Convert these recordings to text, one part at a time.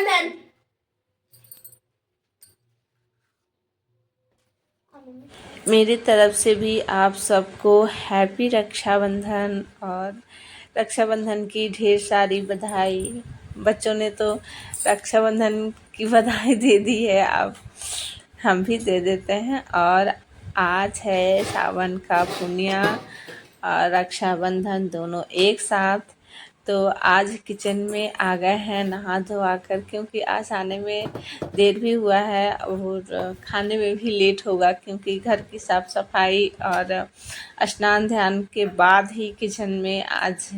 रक्षाबंधन। मेरी तरफ से भी आप सबको हैप्पी रक्षाबंधन और रक्षाबंधन की ढेर सारी बधाई। बच्चों ने तो रक्षाबंधन की बधाई दे दी है, अब हम भी दे देते हैं। और आज है सावन का पूर्णिमा और रक्षाबंधन दोनों एक साथ। तो आज किचन में आ गए हैं नहा धोआ कर, क्योंकि आज आने में देर भी हुआ है और खाने में भी लेट होगा, क्योंकि घर की साफ़ सफाई और स्नान ध्यान के बाद ही किचन में आज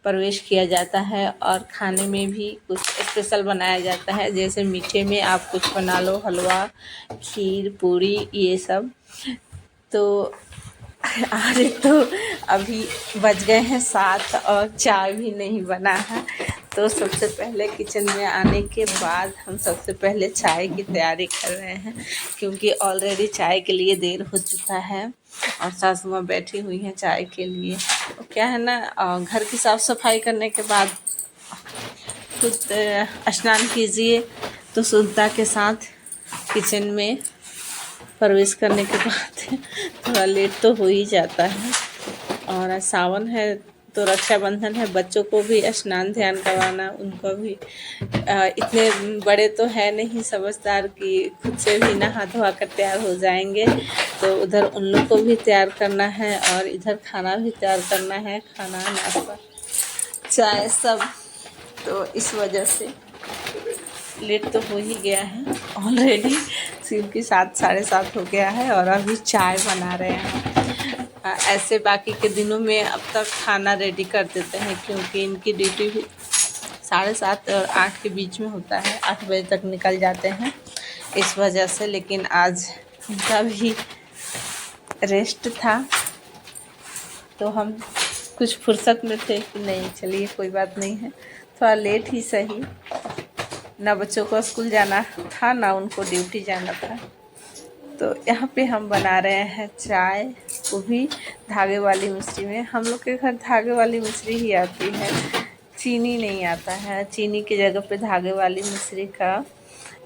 प्रवेश किया जाता है। और खाने में भी कुछ स्पेशल बनाया जाता है, जैसे मीठे में आप कुछ बना लो, हलवा, खीर, पूरी, ये सब। तो आज तो अभी बज गए हैं 7 और चाय भी नहीं बना है। तो सबसे पहले किचन में आने के बाद हम सबसे पहले चाय की तैयारी कर रहे हैं, क्योंकि ऑलरेडी चाय के लिए देर हो चुका है और सासू माँ बैठी हुई हैं चाय के लिए। तो क्या है ना, घर की साफ़ सफाई करने के बाद खुद स्नान कीजिए तो शुद्धता के साथ किचन में प्रवेश करने के बाद थोड़ा लेट तो हो ही जाता है। और सावन है तो रक्षाबंधन है, बच्चों को भी स्नान ध्यान करवाना, उनको भी इतने बड़े तो है नहीं समझदार कि खुद से भी नहा धोआ कर तैयार हो जाएंगे। तो उधर उन लोग को भी तैयार करना है और इधर खाना भी तैयार करना है, खाना, नाश्ता, चाय सब। तो इस वजह से लेट तो हो ही गया है ऑलरेडी, क्योंकि 7 साढ़े 7 हो गया है और अभी चाय बना रहे हैं। ऐसे बाकी के दिनों में अब तक खाना रेडी कर देते हैं, क्योंकि इनकी ड्यूटी भी 7:30 और 8 के बीच में होता है, 8 बजे तक निकल जाते हैं इस वजह से। लेकिन आज उनका भी रेस्ट था, तो हम कुछ फुर्सत में थे कि नहीं चलिए कोई बात नहीं है, थोड़ा लेट ही सही, ना बच्चों को स्कूल जाना था ना उनको ड्यूटी जाना था। तो यहाँ पे हम बना रहे हैं चाय, वो भी धागे वाली मिश्री में। हम लोग के घर धागे वाली मिश्री ही आती है, चीनी नहीं आता है। चीनी की जगह पे धागे वाली मिश्री का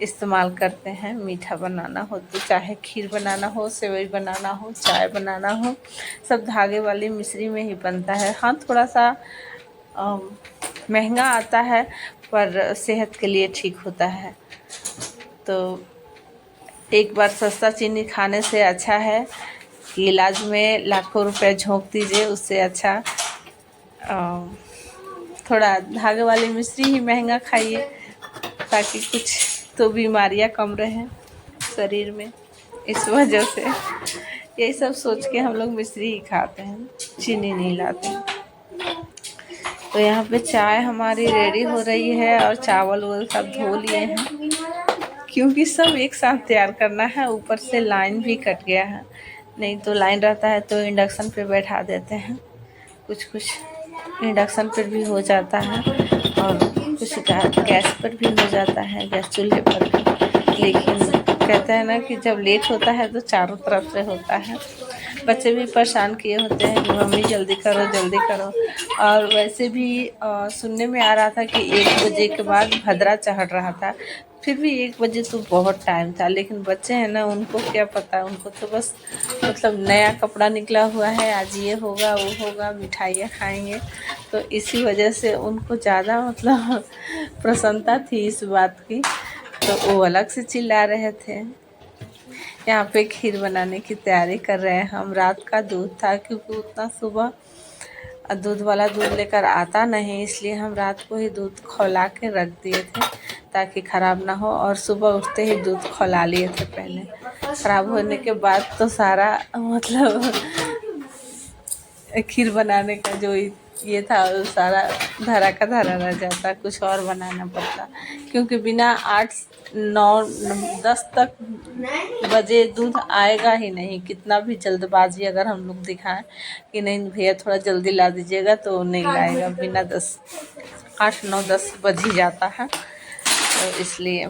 इस्तेमाल करते हैं। मीठा बनाना हो तो, चाहे खीर बनाना हो, सेवई बनाना हो, चाय बनाना हो, सब धागे वाली मिश्री में ही बनता है। हाँ, थोड़ा सा महंगा आता है पर सेहत के लिए ठीक होता है। तो एक बार सस्ता चीनी खाने से अच्छा है कि इलाज में लाखों रुपए झोंक दीजिए, उससे अच्छा थोड़ा धागे वाली मिश्री ही महंगा खाइए, ताकि कुछ तो बीमारियां कम रहें शरीर में। इस वजह से यही सब सोच के हम लोग मिश्री ही खाते हैं, चीनी नहीं लाते हैं। तो यहाँ पे चाय हमारी रेडी हो रही है और चावल वावल सब धो लिए हैं, क्योंकि सब एक साथ तैयार करना है। ऊपर से लाइन भी कट गया है, नहीं तो लाइन रहता है तो इंडक्शन पे बैठा देते हैं, कुछ इंडक्शन पर भी हो जाता है और कुछ गैस पर भी हो जाता है, गैस चूल्हे पर भी। लेकिन कहते हैं ना कि जब लेट होता है तो चारों तरफ से होता है। बच्चे भी परेशान किए होते हैं कि मम्मी जल्दी करो जल्दी करो। और वैसे भी सुनने में आ रहा था कि 1 बजे के बाद भद्रा चढ़ रहा था, फिर भी 1 बजे तो बहुत टाइम था। लेकिन बच्चे हैं ना, उनको क्या पता, उनको तो बस मतलब नया कपड़ा निकला हुआ है, आज ये होगा वो होगा, मिठाइयाँ खाएंगे। तो इसी वजह से उनको ज़्यादा मतलब प्रसन्नता थी इस बात की, तो वो अलग से चिल्ला रहे थे। यहाँ पे खीर बनाने की तैयारी कर रहे हैं हम। रात का दूध था, क्योंकि उतना सुबह दूध वाला दूध लेकर आता नहीं, इसलिए हम रात को ही दूध खौला के रख दिए थे ताकि ख़राब ना हो। और सुबह उठते ही दूध खौला लिए थे पहले। ख़राब होने के बाद तो सारा मतलब खीर बनाने का जो ये था वो सारा धरा का धरा रह जाता, कुछ और बनाना पड़ता, क्योंकि बिना 8, 9, 10 तक बजे दूध आएगा ही नहीं। कितना भी जल्दबाजी अगर हम लोग दिखाएं कि नहीं भैया थोड़ा जल्दी ला दीजिएगा, तो नहीं लाएगा। बिना 8, 9, 10 बज ही जाता है। तो इसलिए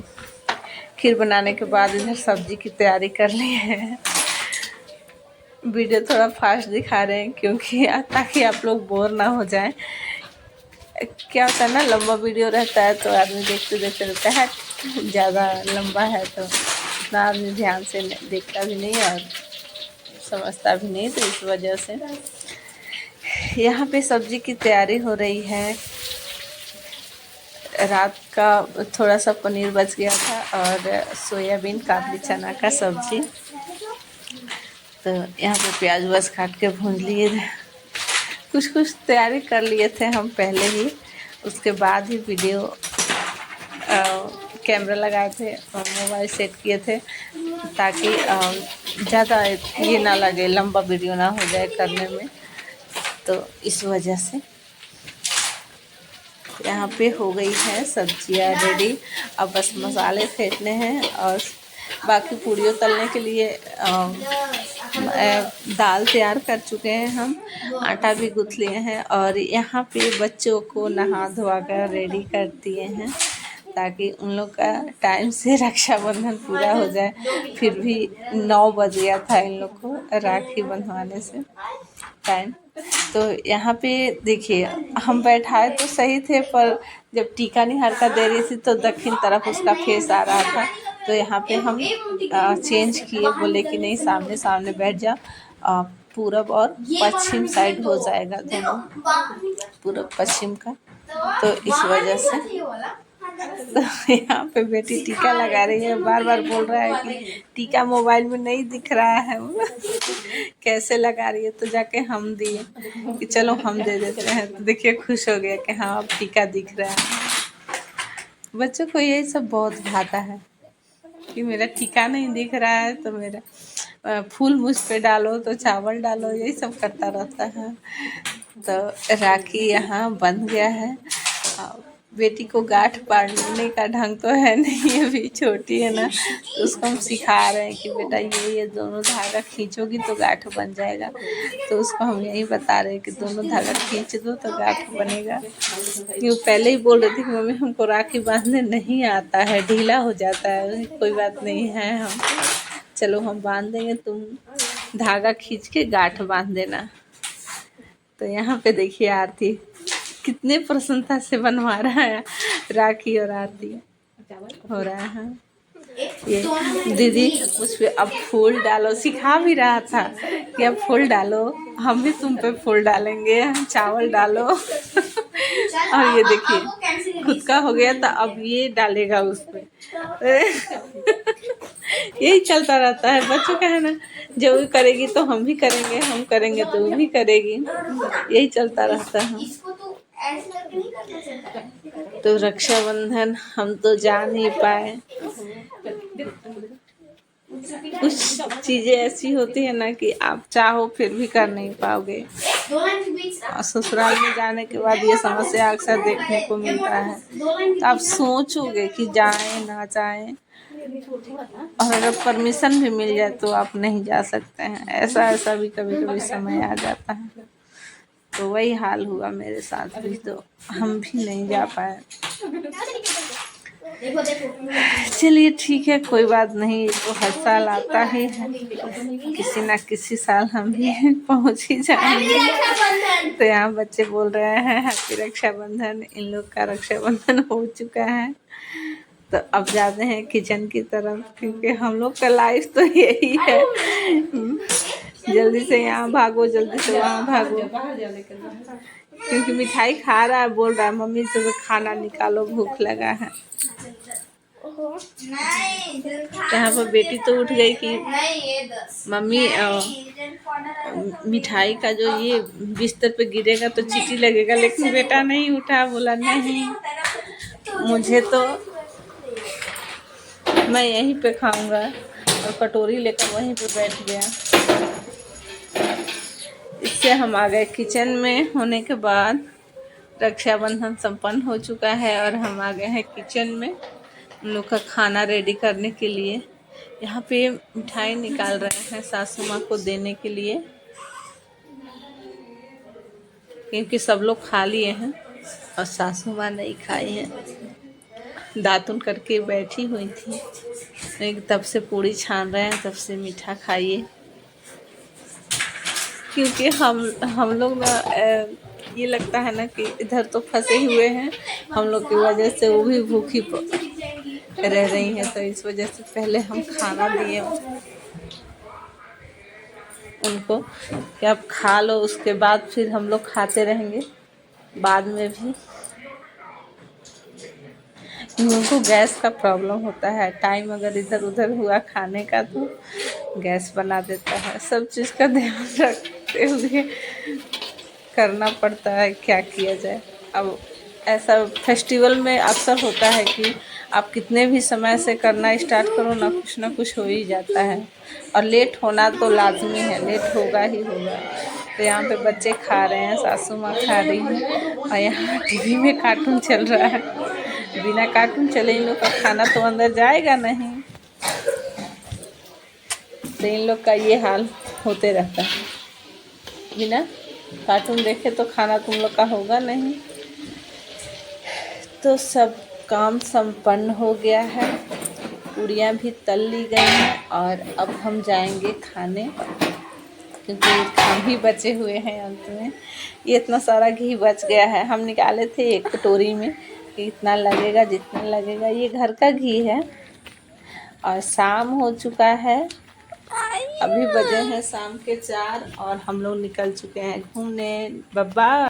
खीर बनाने के बाद इधर सब्जी की तैयारी कर ली है। वीडियो थोड़ा फास्ट दिखा रहे हैं, क्योंकि ताकि आप लोग बोर ना हो जाएं। क्या होता है ना, लंबा वीडियो रहता है तो आदमी देखते देखते रहता है, ज़्यादा लंबा है तो उतना आदमी ध्यान से देखता भी नहीं और समझता भी नहीं, तो इस वजह से यहाँ पे सब्जी की तैयारी हो रही है। रात का थोड़ा सा पनीर बच गया था और सोयाबीन काबली चना का सब्जी, तो यहाँ पे प्याज बस काट के भून लिए थे। कुछ कुछ तैयारी कर लिए थे हम पहले ही, उसके बाद ही वीडियो कैमरा लगाए थे और मोबाइल सेट किए थे, ताकि ज़्यादा ये ना लगे, लंबा वीडियो ना हो जाए करने में, तो इस वजह से यहाँ पे हो गई है सब्जियाँ रेडी। अब बस मसाले फेंटने हैं और बाकी पूड़ियों तलने के लिए दाल तैयार कर चुके हैं हम, आटा भी गूँथ लिए हैं और यहाँ पे बच्चों को नहा धोवा कर रेडी कर दिए हैं, ताकि उन लोग का टाइम से रक्षाबंधन पूरा हो जाए। फिर भी 9 बज गया था इन लोग को राखी बंधवाने से टाइम। तो यहाँ पे देखिए, हम बैठाए तो सही थे, पर जब टीका निहार का दे रही थी तो दक्षिण तरफ उसका फेस आ रहा था, तो यहाँ पे हम चेंज किए, बोले कि नहीं सामने सामने बैठ जा, पूरब और पश्चिम साइड हो जाएगा दोनों, पूरब पश्चिम का, तो इस वजह से। तो यहाँ पे बेटी टीका लगा रही है, बार बार बोल रहा है कि टीका मोबाइल में नहीं दिख रहा है कैसे लगा रही है, तो जाके हम दिए कि चलो हम दे देते हैं, तो देखिए खुश हो गया कि हाँ अब टीका दिख रहा है। बच्चों को यही सब बहुत भाता है कि मेरा टीका नहीं दिख रहा है, तो मेरा फूल मुझ पे डालो, तो चावल डालो, यही सब करता रहता है। तो राखी यहाँ बंध गया है। बेटी को गांठ बांधने का ढंग तो है नहीं, अभी छोटी है ना, तो उसको हम सिखा रहे हैं कि बेटा ये दोनों धागा खींचोगी तो गांठ बन जाएगा, तो उसको हम यही बता रहे हैं कि दोनों धागा खींच दो तो गांठ बनेगा। कि वो पहले ही बोल रही थी कि मम्मी हमको राखी बांधने नहीं आता है, ढीला हो जाता है। कोई बात नहीं है, हम चलो हम बांध देंगे, तुम धागा खींच के गांठ बांध देना। तो यहाँ पे देखिए आरती कितने प्रसन्नता से बनवा रहा है राखी, और आरती हो रहा है। ये दीदी उस पे अब फूल डालो सिखा भी रहा था कि अब फूल डालो, हम भी तुम पे फूल डालेंगे, चावल डालो और ये देखिए खुद का हो गया, तो अब ये डालेगा उस पे यही चलता रहता है बच्चों का, है ना, जो भी करेगी तो हम भी करेंगे, हम करेंगे तो वो भी करेगी, यही चलता रहता है। तो रक्षाबंधन हम तो जा नहीं पाए, कुछ चीजें ऐसी होती है ना कि आप चाहो फिर भी कर नहीं पाओगे, और ससुराल में जाने के बाद ये समस्या अक्सर देखने को मिलता है। तो आप सोचोगे कि जाएं ना जाएं, और अगर परमिशन भी मिल जाए तो आप नहीं जा सकते हैं, ऐसा भी कभी कभी समय आ जाता है। तो वही हाल हुआ मेरे साथ भी, तो हम भी नहीं जा पाए। चलिए ठीक है, कोई बात नहीं, तो हर साल आता ही है, किसी ना किसी साल हम भी पहुंच ही जाएंगे। तो यहाँ बच्चे बोल रहे हैं हैप्पी रक्षाबंधन, इन लोग का रक्षाबंधन हो चुका है। तो अब जाते हैं किचन की तरफ, क्योंकि हम लोग का लाइफ तो यही है, जल्दी से यहाँ भागो, जल्दी से वहाँ भागो, क्योंकि मिठाई खा रहा है, बोल रहा है मम्मी से खाना निकालो, भूख लगा है। यहाँ पर बेटी तो उठ गई कि मम्मी मिठाई का जो ये बिस्तर पे गिरेगा तो चींटी लगेगा, लेकिन बेटा नहीं उठा, बोला नहीं मुझे तो मैं यहीं पे खाऊंगा, और कटोरी लेकर वहीं पे बैठ गया। इससे हम आ गए किचन में। होने के बाद रक्षाबंधन संपन्न हो चुका है और हम आ गए हैं किचन में उन लोग का खाना रेडी करने के लिए। यहाँ पे मिठाई निकाल रहे हैं सासू माँ को देने के लिए, क्योंकि सब लोग खा लिए हैं और सासू माँ नहीं खाई हैं, दातुन करके बैठी हुई थी। तब से पूड़ी छान रहे हैं, तब से मीठा खाइए, क्योंकि हम लोग ना ये लगता है ना कि इधर तो फंसे हुए हैं हम लोग की वजह से, वो भी भूखी रह रही हैं, तो इस वजह से पहले हम खाना दिए उनको कि आप खा लो, उसके बाद फिर हम लोग खाते रहेंगे बाद में भी। उनको गैस का प्रॉब्लम होता है, टाइम अगर इधर उधर हुआ खाने का तो गैस बना देता है। सब चीज़ का ध्यान रखते हुए करना पड़ता है, क्या किया जाए। अब ऐसा फेस्टिवल में अक्सर होता है कि आप कितने भी समय से करना स्टार्ट करो ना कुछ हो ही जाता है, और लेट होना तो लाजमी है, लेट होगा ही होगा। तो यहाँ पे बच्चे खा रहे हैं, सासू माँ खा रही हैं, और यहाँ टीवी में कार्टून चल रहा है। बिना कार्टून चले इन लोग का खाना तो अंदर जाएगा नहीं, तो इन लोग का ये हाल होते रहता है। बिना कार्टून देखे तो खाना तुम लोग का होगा नहीं। तो सब काम संपन्न हो गया है, पूड़ियाँ भी तल ली गई हैं, और अब हम जाएंगे खाने, क्योंकि हम ही बचे हुए हैं अंत में। ये इतना सारा घी बच गया है, हम निकाले थे एक कटोरी में कि इतना लगेगा, जितना लगेगा। ये घर का घी है, और शाम हो चुका है, अभी बजे हैं शाम के 4, और हम लोग निकल चुके हैं घूमने। बाय।